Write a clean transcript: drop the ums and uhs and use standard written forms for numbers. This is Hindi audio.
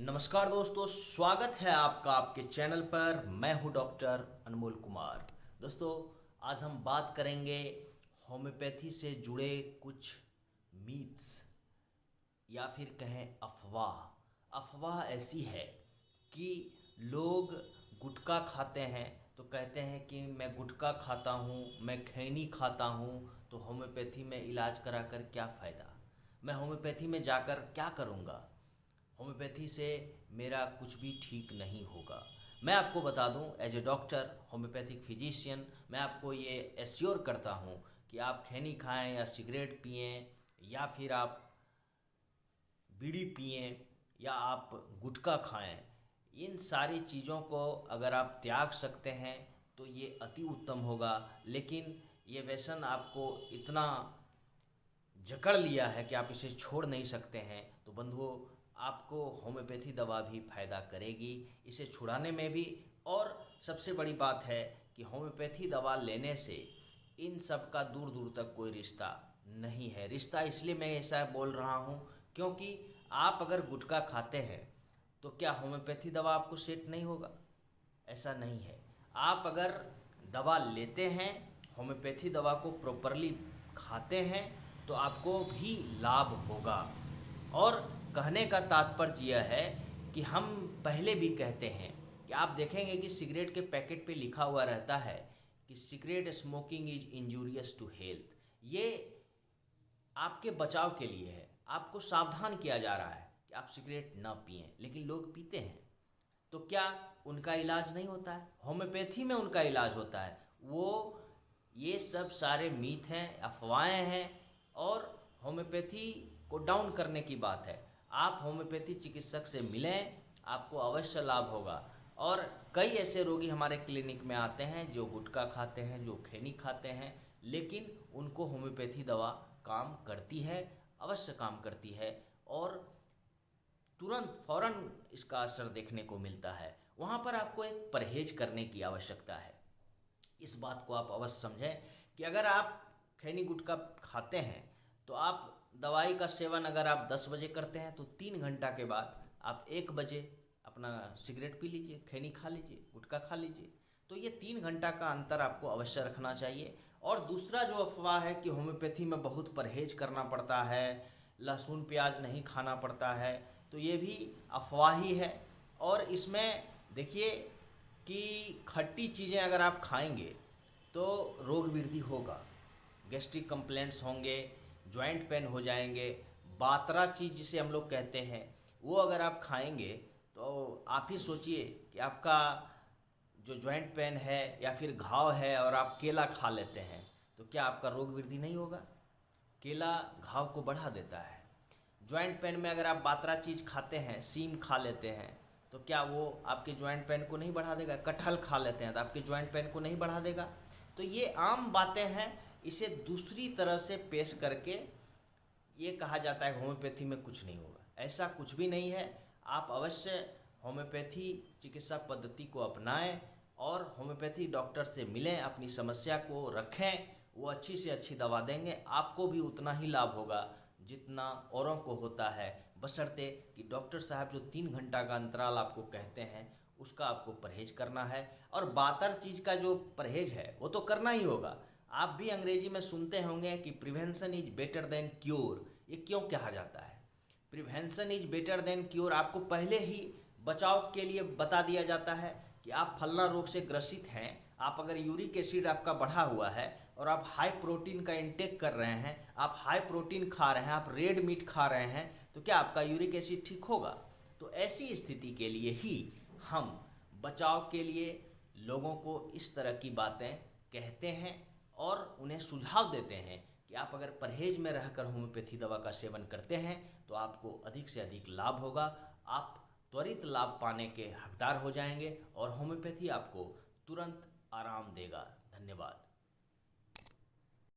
नमस्कार दोस्तों, स्वागत है आपका आपके चैनल पर। मैं हूं डॉक्टर अनमोल कुमार। दोस्तों, आज हम बात करेंगे होम्योपैथी से जुड़े कुछ मीथ्स या फिर कहें अफवाह। अफवाह ऐसी है कि लोग गुटखा खाते हैं तो कहते हैं कि मैं गुटखा खाता हूँ, मैं खैनी खाता हूँ, तो होम्योपैथी में इलाज कराकर क्या फ़ायदा, मैं होम्योपैथी में जाकर क्या करूँगा, होम्योपैथी से मेरा कुछ भी ठीक नहीं होगा। मैं आपको बता दूं, as a doctor homeopathic physician, मैं आपको ये एश्योर करता हूं कि आप खैनी खाएं या सिगरेट पिएं या फिर आप बीड़ी पिएं या आप गुटखा खाएं, इन सारी चीज़ों को अगर आप त्याग सकते हैं तो ये अति उत्तम होगा। लेकिन ये व्यसन आपको इतना जकड़ लिया है कि आप इसे छोड़ नहीं सकते हैं, तो बंधुओं, आपको होम्योपैथी दवा भी फ़ायदा करेगी इसे छुड़ाने में भी। और सबसे बड़ी बात है कि होम्योपैथी दवा लेने से इन सब का दूर दूर तक कोई रिश्ता नहीं है। रिश्ता इसलिए मैं ऐसा बोल रहा हूँ क्योंकि आप अगर गुटखा खाते हैं तो क्या होम्योपैथी दवा आपको सेट नहीं होगा? ऐसा नहीं है। आप अगर दवा लेते हैं, होम्योपैथी दवा को प्रॉपरली खाते हैं, तो आपको भी लाभ होगा। और कहने का तात्पर्य यह है कि हम पहले भी कहते हैं कि आप देखेंगे कि सिगरेट के पैकेट पे लिखा हुआ रहता है कि cigarette smoking is injurious to health. ये आपके बचाव के लिए है, आपको सावधान किया जा रहा है कि आप सिगरेट ना पिएं, लेकिन लोग पीते हैं। तो क्या उनका इलाज नहीं होता है? होम्योपैथी में उनका इलाज होता है। वो ये सब सारे मीथ हैं, अफवाहें हैं, और होम्योपैथी को डाउन करने की बात है। आप होम्योपैथी चिकित्सक से मिलें, आपको अवश्य लाभ होगा। और कई ऐसे रोगी हमारे क्लिनिक में आते हैं जो गुटखा खाते हैं, जो खैनी खाते हैं, लेकिन उनको होम्योपैथी दवा काम करती है, अवश्य काम करती है, और तुरंत फौरन इसका असर देखने को मिलता है। वहाँ पर आपको एक परहेज करने की आवश्यकता है। इस बात को आप अवश्य समझें कि अगर आप खैनी गुटखा खाते हैं तो आप दवाई का सेवन अगर आप 10 बजे करते हैं तो 3 घंटा के बाद आप 1 बजे अपना सिगरेट पी लीजिए, खैनी खा लीजिए, गुटखा खा लीजिए। तो ये 3 घंटा का अंतर आपको अवश्य रखना चाहिए। और दूसरा जो अफवाह है कि होम्योपैथी में बहुत परहेज करना पड़ता है, लहसुन प्याज नहीं खाना पड़ता है, तो ये भी अफवाह ही है। और इसमें देखिए कि खट्टी चीज़ें अगर आप खाएंगे तो रोग वृद्धि होगा, गैस्ट्रिक कंप्लेंट्स होंगे, जॉइंट पेन हो जाएंगे। बातरा चीज़ जिसे हम लोग कहते हैं, वो अगर आप खाएंगे तो आप ही सोचिए कि आपका जो जॉइंट पेन है या फिर घाव है और आप केला खा लेते हैं, तो क्या आपका रोग वृद्धि नहीं होगा? केला घाव को बढ़ा देता है। जॉइंट पेन में अगर आप बातरा चीज़ खाते हैं, सीम खा लेते हैं, तो क्या वो आपके जॉइंट पेन को नहीं बढ़ा देगा? कटहल खा लेते हैं तो आपके जॉइंट पेन को नहीं बढ़ा देगा? तो ये आम बातें हैं, इसे दूसरी तरह से पेश करके ये कहा जाता है होम्योपैथी में कुछ नहीं होगा। ऐसा कुछ भी नहीं है। आप अवश्य होम्योपैथी चिकित्सा पद्धति को अपनाएं और होम्योपैथी डॉक्टर से मिलें, अपनी समस्या को रखें, वो अच्छी से अच्छी दवा देंगे। आपको भी उतना ही लाभ होगा जितना औरों को होता है, बशर्ते कि डॉक्टर साहब जो 3 घंटा का अंतराल आपको कहते हैं उसका आपको परहेज करना है। और बातर चीज़ का जो परहेज है वो तो करना ही होगा। आप भी अंग्रेजी में सुनते होंगे कि prevention is better than cure. ये क्यों कहा जाता है? Prevention is better than cure. आपको पहले ही बचाव के लिए बता दिया जाता है कि आप फलना रोग से ग्रसित हैं, आप अगर यूरिक एसिड आपका बढ़ा हुआ है और आप हाई प्रोटीन का इंटेक कर रहे हैं, आप हाई प्रोटीन खा रहे हैं, आप रेड मीट खा रहे हैं, तो क्या आपका यूरिक एसिड ठीक होगा? तो ऐसी स्थिति के लिए ही हम बचाव के लिए लोगों को इस तरह की बातें कहते हैं और उन्हें सुझाव देते हैं कि आप अगर परहेज में रहकर होम्योपैथी दवा का सेवन करते हैं तो आपको अधिक से अधिक लाभ होगा। आप त्वरित लाभ पाने के हकदार हो जाएंगे और होम्योपैथी आपको तुरंत आराम देगा। धन्यवाद।